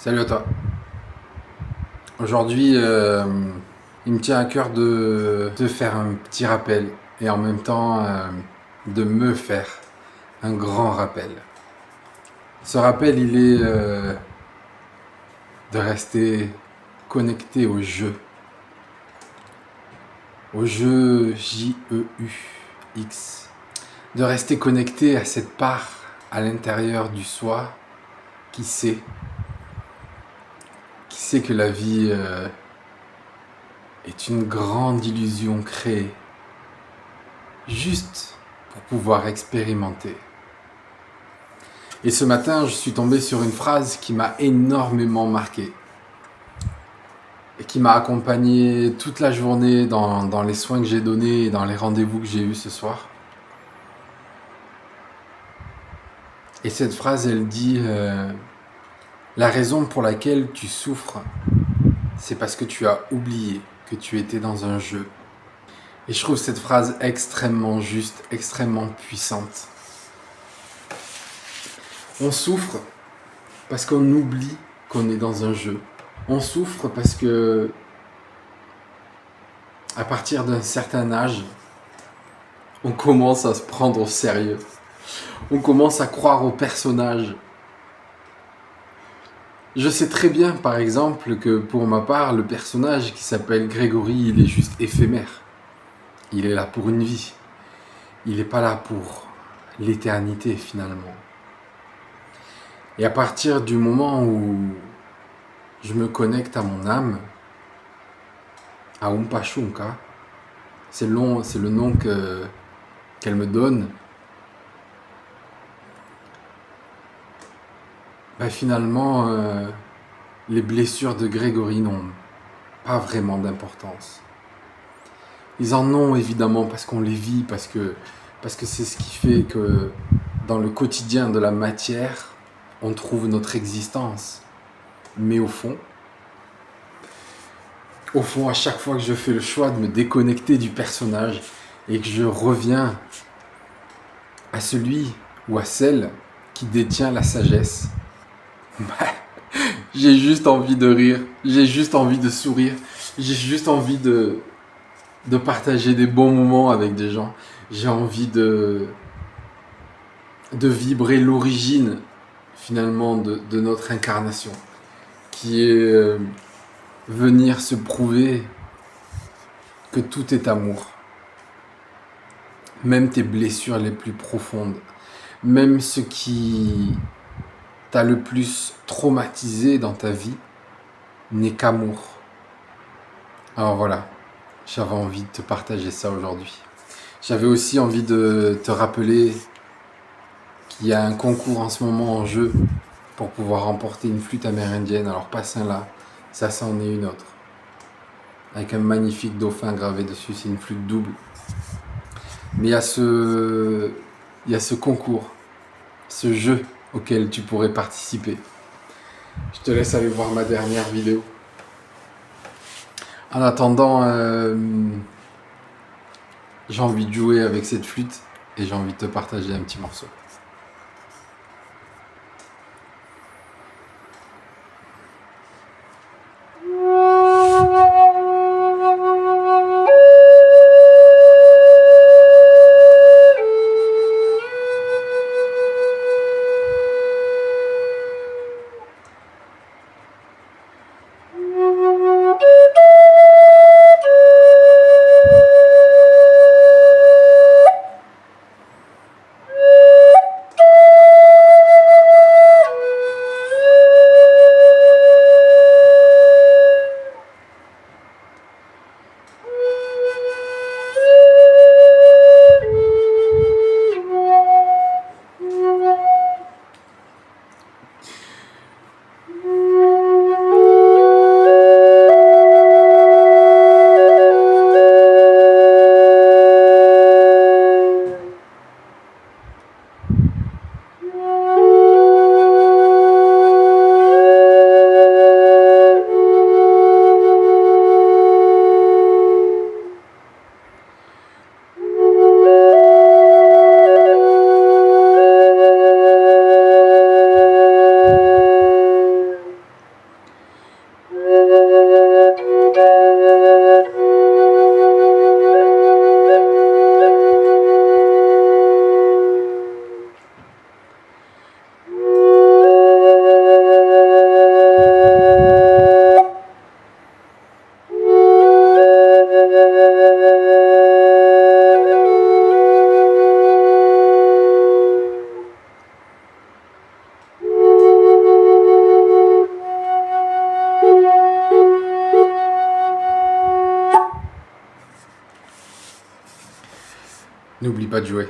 Salut à toi. Aujourd'hui, il me tient à cœur de te faire un petit rappel et en même temps de me faire un grand rappel. Ce rappel, il est de rester connecté au jeu J-E-U-X, de rester connecté à cette part à l'intérieur du soi qui sait, que la vie est une grande illusion créée juste pour pouvoir expérimenter. Et ce matin, je suis tombé sur une phrase qui m'a énormément marqué et qui m'a accompagné toute la journée dans les soins que j'ai donnés et dans les rendez-vous que j'ai eus ce soir. Et cette phrase, elle dit la raison pour laquelle tu souffres, c'est parce que tu as oublié que tu étais dans un jeu. Et je trouve cette phrase extrêmement juste, extrêmement puissante. On souffre parce qu'on oublie qu'on est dans un jeu. On souffre parce que, à partir d'un certain âge, on commence à se prendre au sérieux. On commence à croire aux personnages. Je sais très bien, par exemple, que pour ma part, le personnage qui s'appelle Grégory, il est juste éphémère. Il est là pour une vie. Il n'est pas là pour l'éternité, finalement. Et à partir du moment où je me connecte à mon âme, à Umpashunka, c'est le nom qu'elle me donne, finalement, les blessures de Grégory n'ont pas vraiment d'importance. Ils en ont évidemment parce qu'on les vit, parce que c'est ce qui fait que dans le quotidien de la matière, on trouve notre existence. Mais au fond, à chaque fois que je fais le choix de me déconnecter du personnage et que je reviens à celui ou à celle qui détient la sagesse, j'ai juste envie de rire, j'ai juste envie de sourire, j'ai juste envie de partager des bons moments avec des gens. J'ai envie de vibrer l'origine finalement de notre incarnation, qui est venir se prouver que tout est amour. Même tes blessures les plus profondes, même ce qui t'a le plus traumatisé dans ta vie n'est qu'amour. Alors voilà, j'avais envie de te partager ça aujourd'hui. J'avais aussi envie de te rappeler qu'il y a un concours en ce moment en jeu pour pouvoir remporter une flûte amérindienne. Alors pas celle-là, ça c'en est une autre. Avec un magnifique dauphin gravé dessus, c'est une flûte double. Mais il y a ce concours, ce jeu auquel tu pourrais participer. Je te laisse aller voir ma dernière vidéo. En attendant, j'ai envie de jouer avec cette flûte et j'ai envie de te partager un petit morceau. N'oublie pas de jouer.